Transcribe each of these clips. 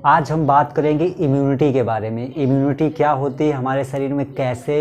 आज हम बात करेंगे इम्यूनिटी के बारे में। इम्यूनिटी क्या होती है, हमारे शरीर में कैसे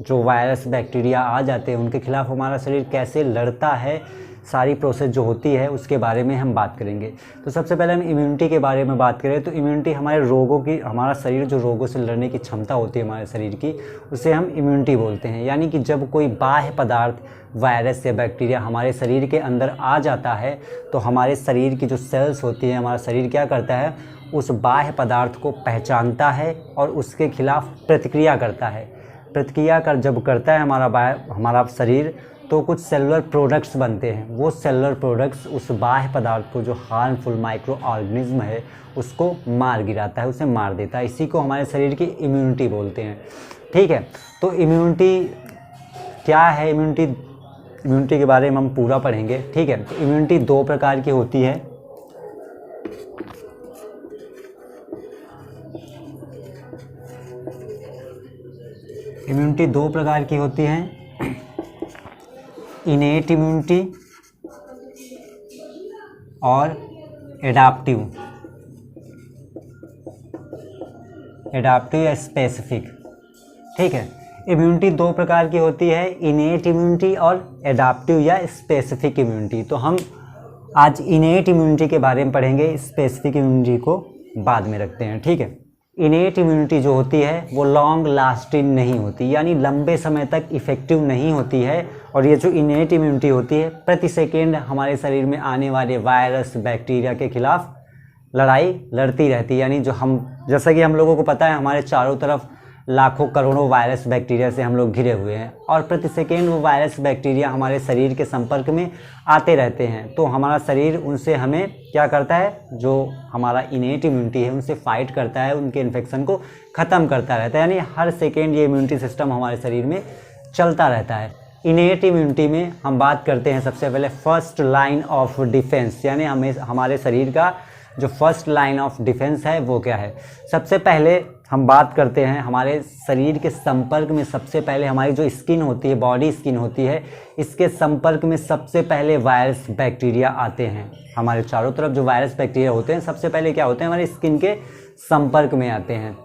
जो वायरस बैक्टीरिया आ जाते हैं उनके खिलाफ हमारा शरीर कैसे लड़ता है, सारी प्रोसेस जो होती है उसके बारे में हम बात करेंगे। तो सबसे पहले हम इम्यूनिटी के बारे में बात करें तो इम्यूनिटी हमारे रोगों की, हमारा शरीर जो रोगों से लड़ने की क्षमता होती है हमारे शरीर की, उसे हम इम्यूनिटी बोलते हैं। यानी कि जब कोई बाह्य पदार्थ, वायरस या बैक्टीरिया हमारे शरीर के अंदर आ जाता है तो हमारे शरीर की जो सेल्स होती हैं, हमारा शरीर क्या करता है, उस बाह्य पदार्थ को पहचानता है और उसके खिलाफ प्रतिक्रिया करता है। प्रतिक्रिया कर जब करता है हमारा शरीर, तो कुछ सेलुलर प्रोडक्ट्स बनते हैं। वो सेलुलर प्रोडक्ट्स उस बाह्य पदार्थ को, जो हार्मफुल माइक्रो ऑर्गेनिज्म है, उसको मार गिराता है, उसे मार देता है। इसी को हमारे शरीर की इम्यूनिटी बोलते हैं। ठीक है, तो इम्यूनिटी क्या है, इम्यूनिटी के बारे में हम पूरा पढ़ेंगे। ठीक है, तो इम्यूनिटी दो प्रकार की होती है। इम्यूनिटी दो प्रकार की होती है, इनेट इम्यूनिटी और एडाप्टिव या स्पेसिफिक। ठीक है, इम्यूनिटी दो प्रकार की होती है, इनेट इम्यूनिटी और एडाप्टिव या स्पेसिफिक इम्यूनिटी। तो हम आज इनेट इम्यूनिटी के बारे में पढ़ेंगे, स्पेसिफिक इम्यूनिटी को बाद में रखते हैं। ठीक है, इनेट इम्यूनिटी जो होती है वो लॉन्ग लास्टिंग नहीं होती, यानी लंबे समय तक इफ़ेक्टिव नहीं होती है। और ये जो इनेट इम्यूनिटी होती है, प्रति सेकेंड हमारे शरीर में आने वाले वायरस बैक्टीरिया के खिलाफ लड़ाई लड़ती रहती है। यानी जैसा कि हम लोगों को पता है, हमारे चारों तरफ लाखों करोड़ों वायरस बैक्टीरिया से हम लोग घिरे हुए हैं और प्रति सेकेंड वो वायरस बैक्टीरिया हमारे शरीर के संपर्क में आते रहते हैं। तो हमारा शरीर उनसे हमें क्या करता है, जो हमारा इनेट इम्यूनिटी है उनसे फाइट करता है, उनके इन्फेक्शन को ख़त्म करता रहता है। यानी हर सेकेंड ये इम्यूनिटी सिस्टम हमारे शरीर में चलता रहता है। इनेट इम्यूनिटी में हम बात करते हैं सबसे पहले फर्स्ट लाइन ऑफ डिफेंस, यानी हमारे शरीर का जो फर्स्ट लाइन ऑफ डिफेंस है वो क्या है। सबसे पहले हम बात करते हैं हमारे शरीर के संपर्क में, सबसे पहले हमारी जो स्किन होती है, बॉडी स्किन होती है, इसके संपर्क में सबसे पहले वायरस बैक्टीरिया आते हैं। हमारे चारों तरफ जो वायरस बैक्टीरिया होते हैं सबसे पहले क्या होते हैं, हमारे स्किन के संपर्क में आते हैं।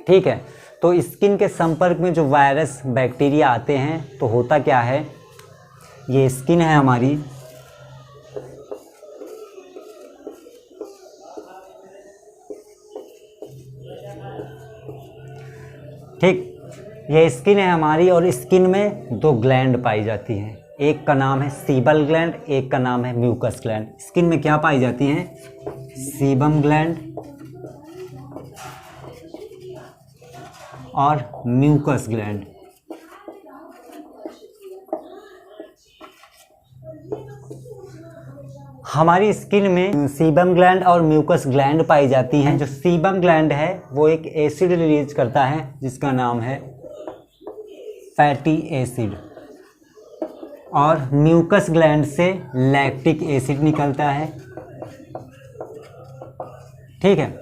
ठीक है, तो स्किन के संपर्क में जो वायरस बैक्टीरिया आते हैं तो होता क्या है, ये स्किन है हमारी, ठीक, ये स्किन है हमारी और स्किन में दो ग्लैंड पाई जाती हैं। एक का नाम है सीबल ग्लैंड, एक का नाम है म्यूकस ग्लैंड। स्किन में क्या पाई जाती हैं, सीबम ग्लैंड और म्यूकस ग्लैंड। हमारी स्किन में सीबम ग्लैंड और म्यूकस ग्लैंड पाई जाती हैं। जो सीबम ग्लैंड है वो एक एसिड रिलीज करता है जिसका नाम है फैटी एसिड, और म्यूकस ग्लैंड से लैक्टिक एसिड निकलता है। ठीक है,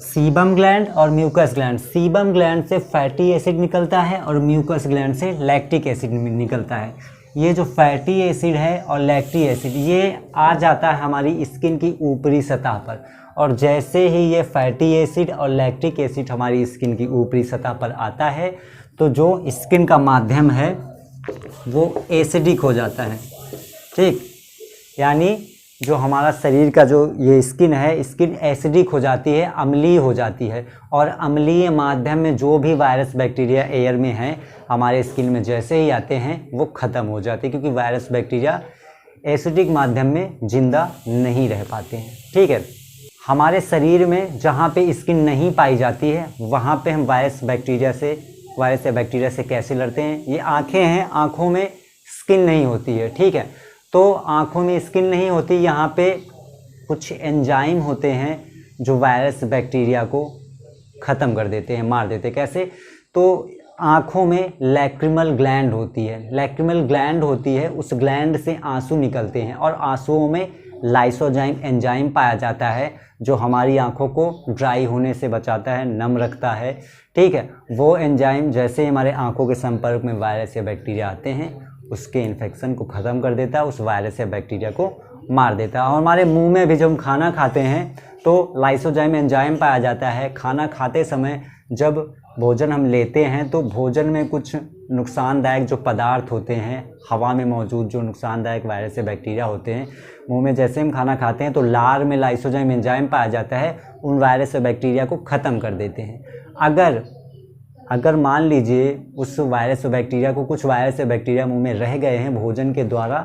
सीबम ग्लैंड और म्यूकस ग्लैंड, सीबम ग्लैंड से फैटी एसिड निकलता है और म्यूकस ग्लैंड से लैक्टिक एसिड निकलता है। ये जो फैटी एसिड है और लैक्टिक एसिड ये आ जाता है हमारी स्किन की ऊपरी सतह पर, और जैसे ही ये फैटी एसिड और लैक्टिक एसिड हमारी स्किन की ऊपरी सतह पर आता है तो जो स्किन का माध्यम है वो एसिडिक हो जाता है। ठीक, यानी जो हमारा शरीर का जो ये स्किन है, स्किन एसिडिक हो जाती है, अम्लीय हो जाती है, और अम्लीय माध्यम में जो भी वायरस बैक्टीरिया एयर में है हमारे स्किन में जैसे ही आते हैं वो ख़त्म हो जाते हैं, क्योंकि वायरस बैक्टीरिया एसिडिक माध्यम में जिंदा नहीं रह पाते हैं। ठीक है, हमारे शरीर में जहाँ पे स्किन नहीं पाई जाती है वहाँ पे हम वायरस या बैक्टीरिया से कैसे लड़ते हैं। ये आँखें हैं, आँखों में स्किन नहीं होती है। ठीक है, तो आँखों में स्किन नहीं होती, यहाँ पे कुछ एंजाइम होते हैं जो वायरस बैक्टीरिया को ख़त्म कर देते हैं, मार देते हैं। कैसे, तो आँखों में लैक्रिमल ग्लैंड होती है, लैक्रिमल ग्लैंड होती है, उस ग्लैंड से आंसू निकलते हैं और आंसुओं में लाइसोजाइम एंजाइम पाया जाता है जो हमारी आँखों को ड्राई होने से बचाता है, नम रखता है। ठीक है, वो एंजाइम जैसे हमारे आँखों के संपर्क में वायरस या बैक्टीरिया आते हैं उसके इन्फेक्शन को ख़त्म कर देता है, उस वायरस या बैक्टीरिया को मार देता है। और हमारे मुंह में भी जब हम खाना खाते हैं तो लाइसोजाइम एंजाइम पाया जाता है। खाना खाते समय जब भोजन हम लेते हैं तो भोजन में कुछ नुकसानदायक जो पदार्थ होते हैं, हवा में मौजूद जो नुकसानदायक वायरस या बैक्टीरिया होते हैं, मुंह में जैसे हम खाना खाते हैं तो लार में लाइसोजाइम एंजाइम पाया जाता है, उन वायरस या बैक्टीरिया को ख़त्म कर देते हैं। अगर मान लीजिए उस वायरस या बैक्टीरिया को, कुछ वायरस या बैक्टीरिया मुंह में रह गए हैं, भोजन के द्वारा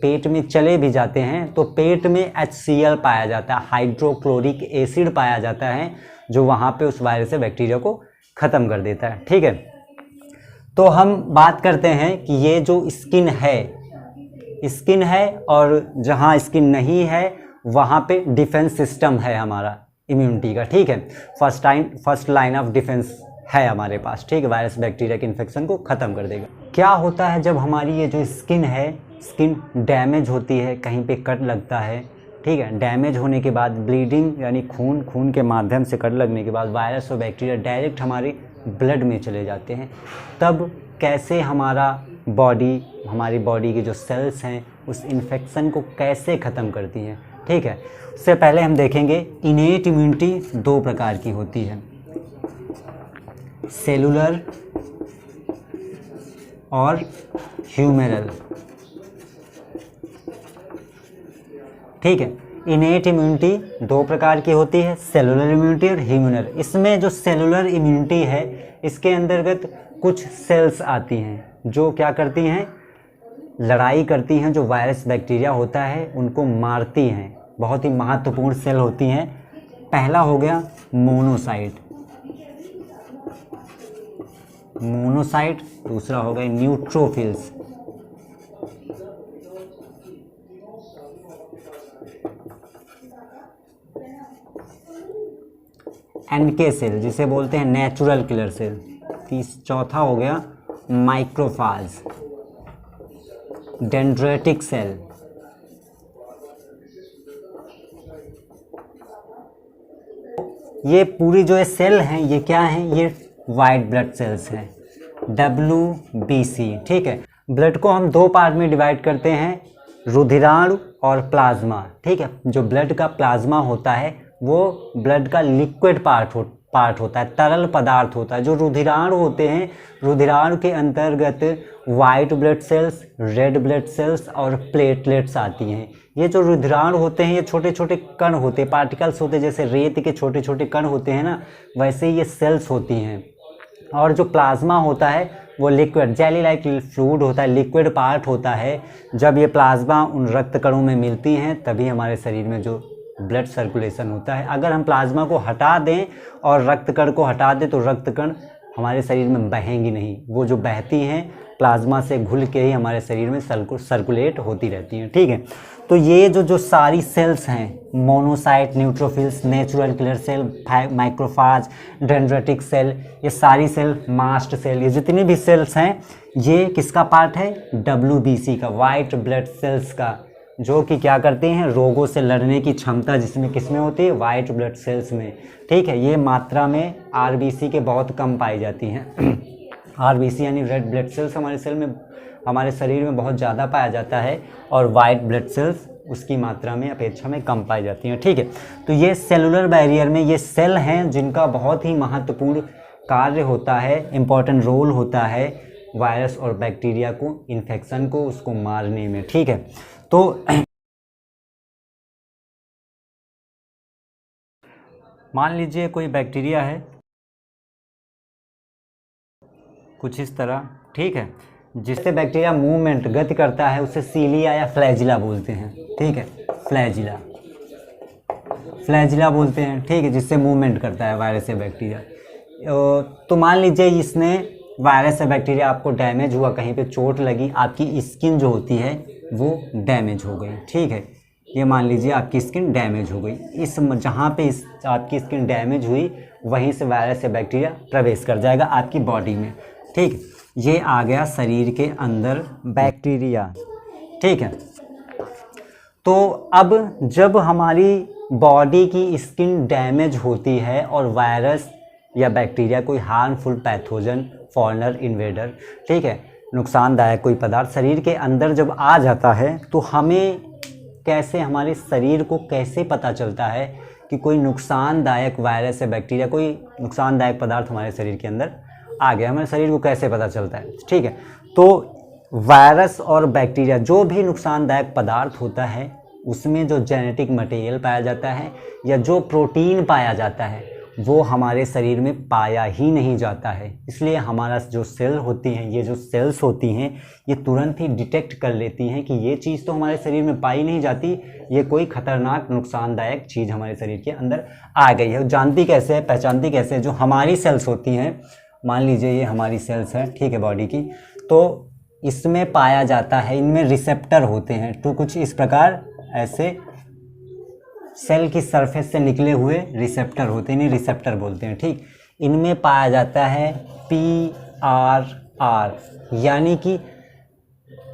पेट में चले भी जाते हैं, तो पेट में HCl पाया जाता है, हाइड्रोक्लोरिक एसिड पाया जाता है, जो वहाँ पे उस वायरस या बैक्टीरिया को ख़त्म कर देता है। ठीक है, तो हम बात करते हैं कि ये जो स्किन है और जहाँ स्किन नहीं है वहाँ पे डिफेंस सिस्टम है हमारा इम्यूनिटी का। ठीक है, फर्स्ट लाइन ऑफ डिफेंस है हमारे पास। ठीक है, वायरस बैक्टीरिया के इन्फेक्शन को ख़त्म कर देगा। क्या होता है जब हमारी ये जो स्किन डैमेज होती है, कहीं पे कट लगता है, ठीक है, डैमेज होने के बाद ब्लीडिंग यानी खून के माध्यम से कट लगने के बाद वायरस और बैक्टीरिया डायरेक्ट हमारी ब्लड में चले जाते हैं, तब कैसे हमारी बॉडी के जो सेल्स हैं उस इन्फेक्शन को कैसे ख़त्म करती हैं। ठीक है, उससे पहले हम देखेंगे इनेट इम्यूनिटी 2 प्रकार की होती है, सेलुलर और ह्यूमरल। ठीक है, इनेट इम्यूनिटी 2 प्रकार की होती है, सेलुलर इम्यूनिटी और ह्यूमरल। इसमें जो सेलुलर इम्यूनिटी है, इसके अंतर्गत कुछ सेल्स आती हैं जो क्या करती हैं, लड़ाई करती हैं, जो वायरस बैक्टीरिया होता है उनको मारती हैं, बहुत ही महत्वपूर्ण सेल होती हैं। पहला हो गया मोनोसाइट, दूसरा हो गया न्यूट्रोफिल्स, NK सेल जिसे बोलते हैं नेचुरल किलर सेल, चौथा हो गया माइक्रोफाज, डेंड्रेटिक सेल, ये पूरी जो सेल हैं ये क्या हैं, ये वाइट ब्लड सेल्स हैं, WBC। ठीक है, ब्लड को हम 2 पार्ट में डिवाइड करते हैं, रुधिराणु और प्लाज्मा। ठीक है, जो ब्लड का प्लाज्मा होता है वो ब्लड का लिक्विड पार्ट होता है, तरल पदार्थ होता है। जो रुधिराणु होते हैं, रुधिराणु के अंतर्गत white blood cells, red blood cells और प्लेटलेट्स आती हैं। ये जो रुधिराणु होते हैं ये छोटे छोटे कण होते हैं, पार्टिकल्स होते हैं, जैसे रेत के छोटे छोटे कण होते हैं ना, वैसे ये सेल्स होती हैं। और जो प्लाज्मा होता है वो लिक्विड जेली लाइक फ्लूइड होता है, लिक्विड पार्ट होता है। जब ये प्लाज्मा उन रक्त कणों में मिलती हैं तभी हमारे शरीर में जो ब्लड सर्कुलेशन होता है। अगर हम प्लाज्मा को हटा दें और रक्त कण को हटा दें तो रक्त कण हमारे शरीर में बहेंगी नहीं, वो जो बहती हैं प्लाज्मा से घुल के ही हमारे शरीर में सर्कुलेट होती रहती हैं। ठीक है, तो ये जो सारी सेल्स हैं, monocyte, neutrophils, natural killer cell, macrophage, dendritic cell, ये सारी सेल, मास्ट सेल, ये जितनी भी सेल्स हैं ये किसका पार्ट है, WBC का, वाइट ब्लड सेल्स का, जो कि क्या करते हैं, रोगों से लड़ने की क्षमता जिसमें किसमें होती है, वाइट ब्लड सेल्स में। ठीक है, ये मात्रा में RBC के बहुत कम पाई जाती हैं। RBC यानी रेड ब्लड सेल्स हमारे शरीर में बहुत ज़्यादा पाया जाता है और वाइट ब्लड सेल्स उसकी मात्रा में अपेक्षा में कम पाई जाती हैं। ठीक है, तो ये सेलुलर बैरियर में ये सेल हैं जिनका बहुत ही महत्वपूर्ण कार्य होता है, इम्पॉर्टेंट रोल होता है वायरस और बैक्टीरिया को, इन्फेक्शन को, उसको मारने में। ठीक है, तो मान लीजिए कोई बैक्टीरिया है कुछ इस तरह, ठीक है, जिससे बैक्टीरिया मूवमेंट गति करता है उसे सीलिया या फ्लैजिला बोलते हैं। ठीक है, फ्लैजिला बोलते हैं। ठीक है, जिससे मूवमेंट करता है वायरस या बैक्टीरिया। तो मान लीजिए इसने वायरस या बैक्टीरिया आपको डैमेज हुआ, कहीं पे चोट लगी, आपकी स्किन जो होती है वो डैमेज हो गई। ठीक है, ये मान लीजिए आपकी स्किन डैमेज हो गई, जहाँ पे आपकी स्किन डैमेज हुई वहीं से वायरस या बैक्टीरिया प्रवेश कर जाएगा आपकी बॉडी में। ठीक, ये आ गया शरीर के अंदर बैक्टीरिया। ठीक है, तो अब जब हमारी बॉडी की स्किन डैमेज होती है और वायरस या बैक्टीरिया, कोई हार्मफुल पैथोजन, फॉरेनर इन्वेडर, ठीक है, नुकसानदायक कोई पदार्थ शरीर के अंदर जब आ जाता है तो हमें कैसे, हमारे शरीर को कैसे पता चलता है कि कोई नुकसानदायक वायरस या बैक्टीरिया, कोई नुकसानदायक पदार्थ हमारे शरीर के अंदर आ गया। हमारे शरीर को कैसे पता चलता है, ठीक है। तो वायरस और बैक्टीरिया, जो भी नुकसानदायक पदार्थ होता है उसमें जो जेनेटिक मटेरियल पाया जाता है या जो प्रोटीन पाया जाता है वो हमारे शरीर में पाया ही नहीं जाता है। इसलिए हमारा जो सेल होती हैं, ये जो सेल्स होती हैं, ये तुरंत ही डिटेक्ट कर लेती हैं कि ये चीज़ तो हमारे शरीर में पाई नहीं जाती, ये कोई खतरनाक नुकसानदायक चीज़ हमारे शरीर के अंदर आ गई है। जानती कैसे है, पहचानती कैसे है? जो हमारी सेल्स होती हैं, मान लीजिए ये हमारी सेल्स है, ठीक है, बॉडी की, तो इसमें पाया जाता है, इनमें रिसेप्टर होते हैं, तो कुछ इस प्रकार ऐसे सेल की सरफेस से निकले हुए रिसेप्टर होते हैं, इन्हें रिसेप्टर बोलते हैं, ठीक। इनमें पाया जाता है PRR, यानी कि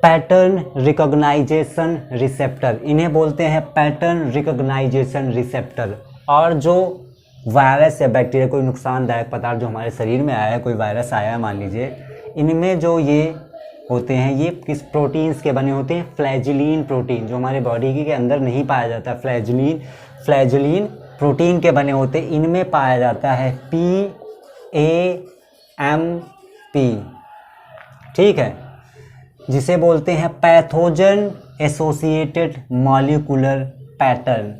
पैटर्न रिकॉग्नाइजेशन रिसेप्टर, इन्हें बोलते हैं पैटर्न रिकॉग्नाइजेशन रिसेप्टर। और जो वायरस या बैक्टीरिया, कोई नुकसानदायक पदार्थ जो हमारे शरीर में आया है, कोई वायरस आया है मान लीजिए, इनमें जो ये होते हैं, ये किस प्रोटीन्स के बने होते हैं? फ्लैजिलीन प्रोटीन, जो हमारे बॉडी के अंदर नहीं पाया जाता, फ्लैजिलीन प्रोटीन के बने होते हैं। इनमें पाया जाता है PAMP, ठीक है, जिसे बोलते हैं पैथोजन एसोसिएटेड मॉलिक्यूलर पैटर्न।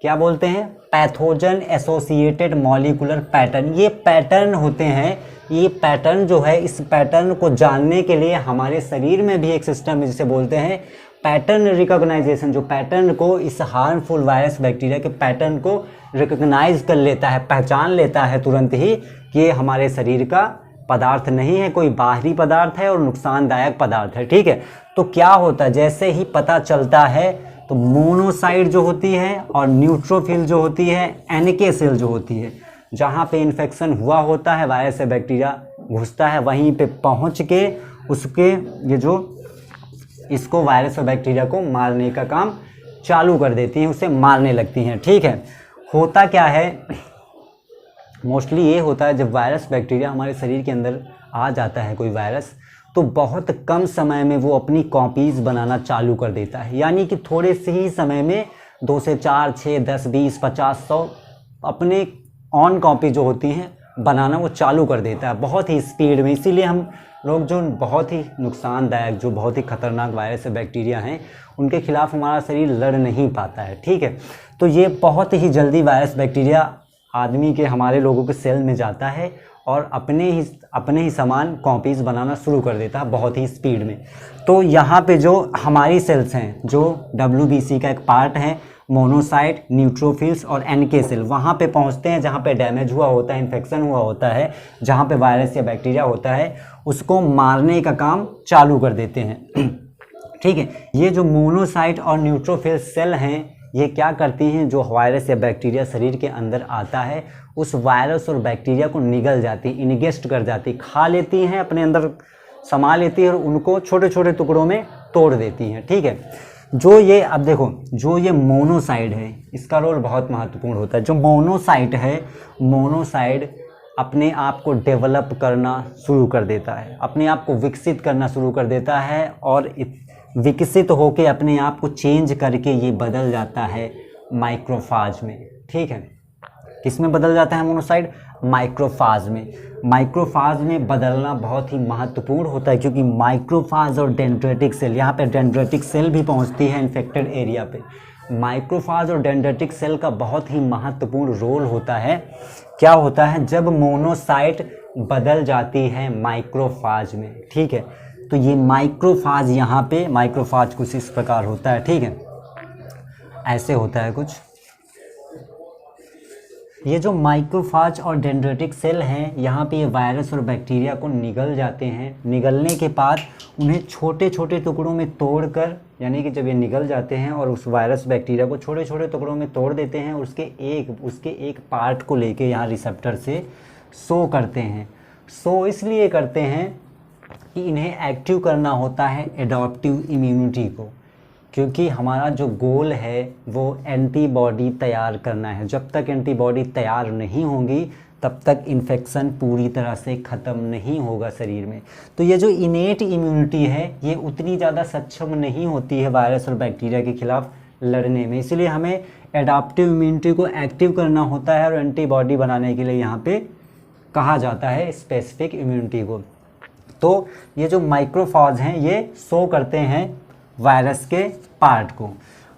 क्या बोलते हैं? Pathogen associated molecular pattern. ये पैटर्न होते हैं, ये पैटर्न जो है, इस पैटर्न को जानने के लिए हमारे शरीर में भी एक सिस्टम है जिसे बोलते हैं पैटर्न रिकॉग्नाइजेशन, जो पैटर्न को, इस हार्मफुल वायरस बैक्टीरिया के पैटर्न को रिकॉग्नाइज कर लेता है, पहचान लेता है तुरंत ही कि ये हमारे शरीर का पदार्थ नहीं है, कोई बाहरी पदार्थ है और नुकसानदायक पदार्थ है, ठीक है। तो क्या होता है, जैसे ही पता चलता है तो मोनोसाइट जो होती है और न्यूट्रोफिल जो होती है, NK सेल जो होती है, जहाँ पे इन्फेक्शन हुआ होता है, वायरस से बैक्टीरिया घुसता है, वहीं पे पहुँच के उसके ये जो इसको वायरस और बैक्टीरिया को मारने का काम चालू कर देती हैं, उसे मारने लगती हैं, ठीक है। होता क्या है, मोस्टली ये होता है जब वायरस बैक्टीरिया हमारे शरीर के अंदर आ जाता है कोई वायरस, तो बहुत कम समय में वो अपनी कॉपीज़ बनाना चालू कर देता है। यानी कि थोड़े से ही समय में 2 से 4, 6, 10, 20, 50, 100 अपने ऑन कॉपी जो होती हैं बनाना वो चालू कर देता है बहुत ही स्पीड में। इसीलिए हम लोग जो बहुत ही नुकसानदायक, जो बहुत ही खतरनाक वायरस या बैक्टीरिया हैं, उनके खिलाफ हमारा शरीर लड़ नहीं पाता है, ठीक है। तो ये बहुत ही जल्दी वायरस बैक्टीरिया आदमी के, हमारे लोगों के सेल में जाता है और अपने ही समान कॉपीज़ बनाना शुरू कर देता है बहुत ही स्पीड में। तो यहाँ पे जो हमारी सेल्स हैं, जो WBC का एक पार्ट है, मोनोसाइट, न्यूट्रोफिल्स और NK सेल, वहाँ पे पहुँचते हैं जहाँ पे डैमेज हुआ होता है, इन्फेक्शन हुआ होता है, जहाँ पे वायरस या बैक्टीरिया होता है, उसको मारने का काम चालू कर देते हैं, ठीक है। ये जो मोनोसाइट और न्यूट्रोफिल सेल हैं, ये क्या करती हैं, जो वायरस या बैक्टीरिया शरीर के अंदर आता है, उस वायरस और बैक्टीरिया को निगल जाती, इनगेस्ट कर जाती, खा लेती हैं, अपने अंदर समा लेती है और उनको छोटे छोटे टुकड़ों में तोड़ देती हैं, ठीक है। जो ये, अब देखो, जो ये मोनोसाइट है, इसका रोल बहुत महत्वपूर्ण होता है। जो मोनोसाइट है, मोनोसाइट अपने आप को डेवलप करना शुरू कर देता है, अपने आप को विकसित करना शुरू कर देता है और विकसित होकर अपने आप को चेंज करके ये बदल जाता है माइक्रोफाज में, ठीक है। किस में बदल जाता है मोनोसाइट? माइक्रोफाज में। माइक्रोफाज में बदलना बहुत ही महत्वपूर्ण होता है, क्योंकि माइक्रोफाज और डेंड्रेटिक सेल, यहाँ पे डेंड्रेटिक सेल भी पहुँचती है इन्फेक्टेड एरिया पे। माइक्रोफाज और डेंड्रेटिक सेल का बहुत ही महत्वपूर्ण रोल होता है। क्या होता है, जब मोनोसाइट बदल जाती है माइक्रोफाज में, ठीक है। तो ये माइक्रोफाज, यहाँ पे माइक्रोफाज कुछ इस प्रकार होता है, ठीक है, ऐसे होता है कुछ। ये जो माइक्रोफाज और डेंड्रेटिक सेल हैं, यहाँ पे ये वायरस और बैक्टीरिया को निगल जाते हैं। निगलने के बाद उन्हें छोटे छोटे टुकड़ों में तोड़कर, यानी कि जब ये निगल जाते हैं और उस वायरस बैक्टीरिया को छोटे छोटे टुकड़ों में तोड़ देते हैं, उसके एक पार्ट को लेके यहाँ रिसेप्टर से शो करते हैं। शो इसलिए करते हैं कि इन्हें एक्टिव करना होता है एडॉप्टिव इम्यूनिटी को, क्योंकि हमारा जो गोल है वो एंटीबॉडी तैयार करना है। जब तक एंटीबॉडी तैयार नहीं होंगी तब तक इन्फेक्शन पूरी तरह से ख़त्म नहीं होगा शरीर में। तो ये जो इनेट इम्यूनिटी है, ये उतनी ज़्यादा सक्षम नहीं होती है वायरस और बैक्टीरिया के खिलाफ लड़ने में। इसलिए हमें एडाप्टिव इम्यूनिटी को एक्टिव करना होता है और एंटीबॉडी बनाने के लिए यहाँ पे कहा जाता है स्पेसिफिक इम्यूनिटी को। तो ये जो माइक्रोफॉज हैं ये शो करते हैं वायरस के पार्ट को,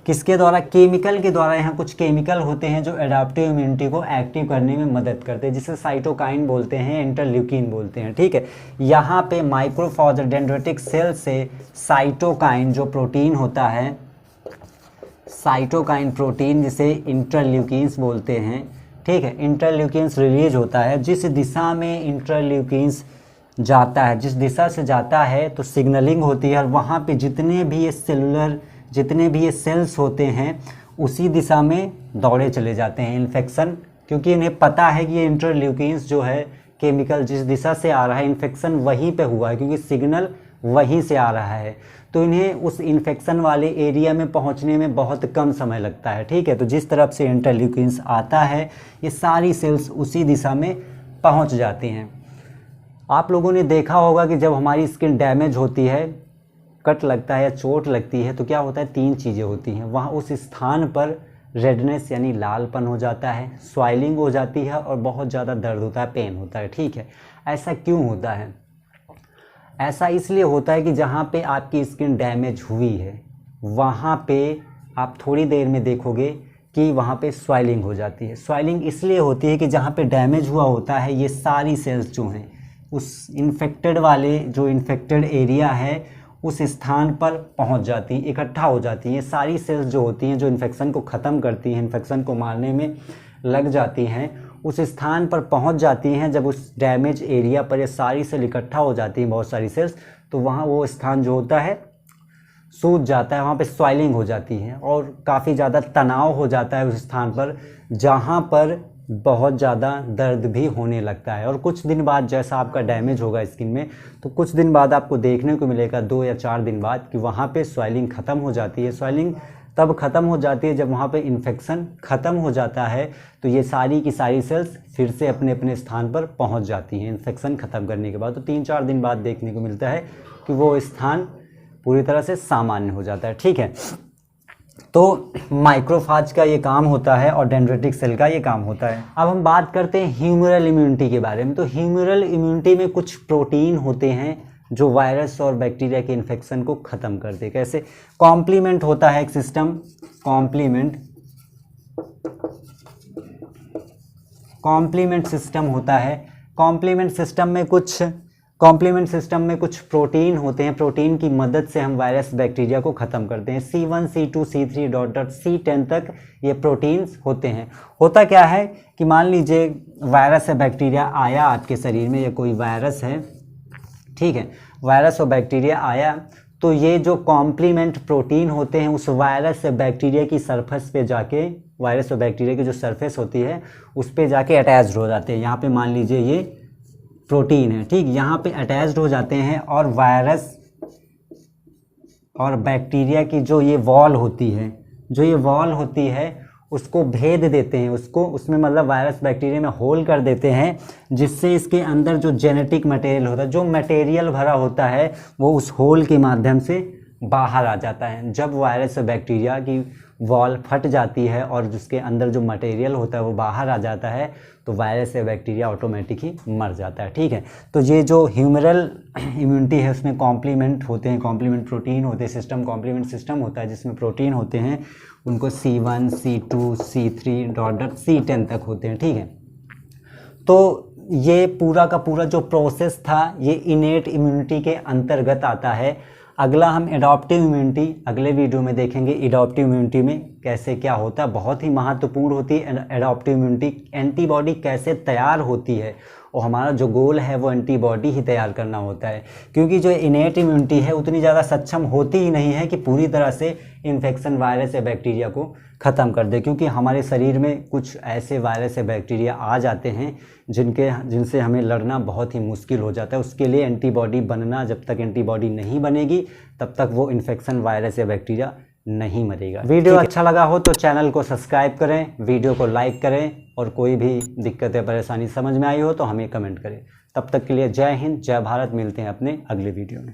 किसके द्वारा? केमिकल के द्वारा। यहाँ कुछ केमिकल होते हैं जो एडाप्टिव इम्यूनिटी को एक्टिव करने में मदद करते हैं, जिसे साइटोकाइन बोलते हैं, इंटरल्यूकिन बोलते हैं, ठीक है। यहाँ पे माइक्रोफॉज डेंड्रिटिक सेल से साइटोकाइन जो प्रोटीन होता है, साइटोकाइन प्रोटीन जिसे इंटरल्यूकिन्स बोलते हैं, ठीक है, इंटरल्यूकिन्स रिलीज होता है। जिस दिशा में इंटरल्यूकिन्स जाता है, जिस दिशा से जाता है तो सिग्नलिंग होती है, और वहाँ पे जितने भी ये सेल्स होते हैं उसी दिशा में दौड़े चले जाते हैं इन्फेक्शन, क्योंकि इन्हें पता है कि ये इंटरल्यूकिन्स जो है केमिकल जिस दिशा से आ रहा है इन्फेक्शन वहीं पे हुआ है, क्योंकि सिग्नल वहीं से आ रहा है, तो इन्हें उस इन्फेक्शन वाले एरिया में पहुंचने में बहुत कम समय लगता है, ठीक है। तो जिस तरफ से इंटरल्यूकिन्स आता है ये सारी सेल्स उसी दिशा में पहुंच जाती हैं। आप लोगों ने देखा होगा कि जब हमारी स्किन डैमेज होती है, कट लगता है या चोट लगती है, तो क्या होता है, 3 चीज़ें होती हैं। वहाँ उस स्थान पर रेडनेस यानी लालपन हो जाता है, स्वाइलिंग हो जाती है और बहुत ज़्यादा दर्द होता है, पेन होता है, ठीक है। ऐसा क्यों होता है? ऐसा इसलिए होता है कि जहाँ पे आपकी स्किन डैमेज हुई है वहाँ पे आप थोड़ी देर में देखोगे कि वहाँ पे स्वाइलिंग हो जाती है। स्वाइलिंग इसलिए होती है कि जहाँ पे डैमेज हुआ होता है ये सारी सेल्स जो हैं उस इन्फेक्टेड वाले जो इन्फेक्टेड एरिया है उस स्थान पर पहुंच जाती हैं, इकट्ठा हो जाती हैं। ये सारी सेल्स जो होती हैं जो इन्फेक्शन को ख़त्म करती हैं, इन्फेक्शन को मारने में लग जाती हैं, उस स्थान पर पहुंच जाती हैं। जब उस डैमेज एरिया पर ये सारी सेल इकट्ठा हो जाती हैं, बहुत सारी सेल्स, तो वहाँ वो स्थान जो होता है सूज जाता है, वहाँ पे स्वाइलिंग हो जाती है और काफ़ी ज़्यादा तनाव हो जाता है उस स्थान पर, जहाँ पर बहुत ज़्यादा दर्द भी होने लगता है। और कुछ दिन बाद जैसा आपका डैमेज होगा स्किन में, तो कुछ दिन बाद आपको देखने को मिलेगा 2 या 4 दिन बाद कि वहाँ पे स्वाइलिंग ख़त्म हो जाती है। स्वाइलिंग तब ख़त्म हो जाती है जब वहाँ पे इन्फेक्शन ख़त्म हो जाता है, तो ये सारी की सारी सेल्स फिर से अपने अपने स्थान पर पहुँच जाती हैं इन्फेक्शन ख़त्म करने के बाद। तो 3-4 दिन बाद देखने को मिलता है कि वो स्थान पूरी तरह से सामान्य हो जाता है, ठीक है। तो माइक्रोफाज का ये काम होता है और डेंड्रिटिक सेल का ये काम होता है। अब हम बात करते हैं ह्यूमरल इम्यूनिटी के बारे में। तो ह्यूमरल इम्यूनिटी में कुछ प्रोटीन होते हैं जो वायरस और बैक्टीरिया के इन्फेक्शन को ख़त्म कर दे। कैसे? कॉम्प्लीमेंट होता है एक सिस्टम, कॉम्प्लीमेंट सिस्टम होता है। कॉम्प्लीमेंट सिस्टम में कुछ प्रोटीन होते हैं, प्रोटीन की मदद से हम वायरस बैक्टीरिया को ख़त्म करते हैं। C1 C2 C3 C10 तक ये प्रोटीन्स होते हैं। होता क्या है कि मान लीजिए वायरस या बैक्टीरिया आया आपके शरीर में, ये कोई वायरस है, ठीक है, वायरस और बैक्टीरिया आया, तो ये जो कॉम्प्लीमेंट प्रोटीन होते हैं उस वायरस या बैक्टीरिया की सरफेस पे जाके, वायरस और बैक्टीरिया की जो सरफेस होती है उस पे जाके अटैच्ड हो जाते हैं। यहाँ पे मान लीजिए ये प्रोटीन है, ठीक, यहाँ पे अटैच्ड हो जाते हैं और वायरस और बैक्टीरिया की जो ये वॉल होती है उसको भेद देते हैं, उसमें मतलब वायरस बैक्टीरिया में होल कर देते हैं, जिससे इसके अंदर जो जेनेटिक मटेरियल होता है, जो मटेरियल भरा होता है, वो उस होल के माध्यम से बाहर आ जाता है। जब वायरस और बैक्टीरिया की वॉल फट जाती है और जिसके अंदर जो मटेरियल होता है वो बाहर आ जाता है, तो वायरस या बैक्टीरिया ऑटोमेटिक ही मर जाता है, ठीक है। तो ये जो ह्यूमरल इम्यूनिटी है उसमें कॉम्प्लीमेंट होते हैं, कॉम्प्लीमेंट प्रोटीन होते हैं, सिस्टम कॉम्प्लीमेंट सिस्टम होता है जिसमें प्रोटीन होते हैं, उनको C1 C2 C3 C10 तक होते हैं, ठीक है। तो ये पूरा का पूरा जो प्रोसेस था ये इनेट इम्यूनिटी के अंतर्गत आता है। अगला हम एडॉप्टिव इम्यूनिटी अगले वीडियो में देखेंगे। एडॉप्टिव इम्यूनिटी में कैसे क्या होता है, बहुत ही महत्वपूर्ण होती है एडॉप्टिव इम्यूनिटी। एंटीबॉडी कैसे तैयार होती है, और हमारा जो गोल है वो एंटीबॉडी ही तैयार करना होता है, क्योंकि जो इनेट इम्यूनिटी है उतनी ज़्यादा सक्षम होती ही नहीं है कि पूरी तरह से इन्फेक्शन वायरस या बैक्टीरिया को ख़त्म कर दे, क्योंकि हमारे शरीर में कुछ ऐसे वायरस या बैक्टीरिया आ जाते हैं जिनसे हमें लड़ना बहुत ही मुश्किल हो जाता है। उसके लिए एंटीबॉडी बनना, जब तक एंटीबॉडी नहीं बनेगी तब तक वो इन्फेक्शन वायरस या बैक्टीरिया नहीं मरेगा। वीडियो अच्छा लगा हो तो चैनल को सब्सक्राइब करें, वीडियो को लाइक करें, और कोई भी दिक्कत या परेशानी समझ में आई हो तो हमें कमेंट करें। तब तक के लिए जय हिंद, जय भारत। मिलते हैं अपने अगले वीडियो में।